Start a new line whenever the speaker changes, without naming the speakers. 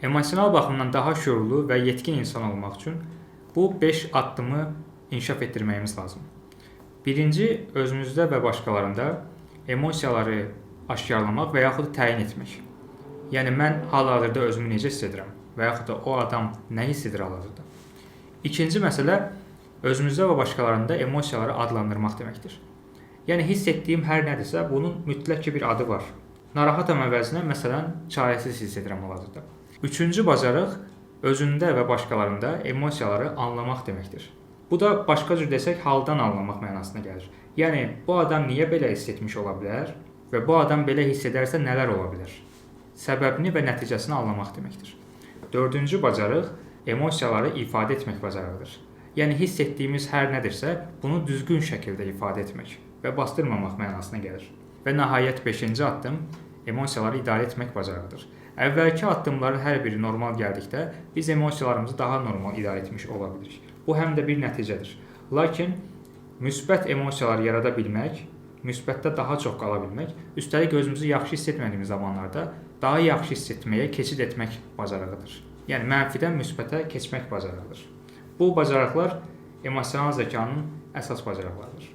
Emosional baxımdan daha şüurlu və yetkin insan olmaq üçün bu 5 addımı inkişaf etdirməyimiz lazımdır. Birinci, özünüzdə və başqalarında emosiyaları aşkarlamaq və yaxud təyin etmək. Yəni, mən hal-hazırda özümü necə hiss edirəm və yaxud da o adam nə hiss edir hal-hazırda. İkinci məsələ, özünüzdə və başqalarında emosiyaları adlandırmaq deməkdir. Yəni, hiss etdiyim hər nədirsə, bunun mütləq ki bir adı var. Narahatam əvəzinə, məsələn, çarəsiz hiss edirəm hal-hazırda. Üçüncü bacarıq, özündə və başqalarında emosiyaları anlamaq deməkdir. Bu da başqa cür desək, haldan anlamaq mənasına gəlir. Yəni, bu adam niyə belə hiss etmiş ola bilər və bu adam belə hiss edərsə nələr ola bilər? Səbəbini və nəticəsini anlamaq deməkdir. Dördüncü bacarıq, emosiyaları ifadə etmək bacarığıdır. Yəni, hiss etdiyimiz hər nədirsə, bunu düzgün şəkildə ifadə etmək və bastırmamaq mənasına gəlir. Və nəhayət 5-ci addım, emosiyaları idarə etmək bacarığıdır. Əvvəlki addımların hər biri normal gəldikdə, biz emosiyalarımızı daha normal idarə etmiş ola bilirik. Bu həm də bir nəticədir. Lakin müsbət emosiyalar yarada bilmək, müsbətdə daha çox qala bilmək, üstəlik özümüzü yaxşı hiss etmədiyimiz zamanlarda daha yaxşı hiss etməyə keçid etmək bacarığıdır. Yəni, mənfidən müsbətə keçmək bacarığıdır. Bu bacarıqlar emosional zəkanın əsas bacarıqlarıdır.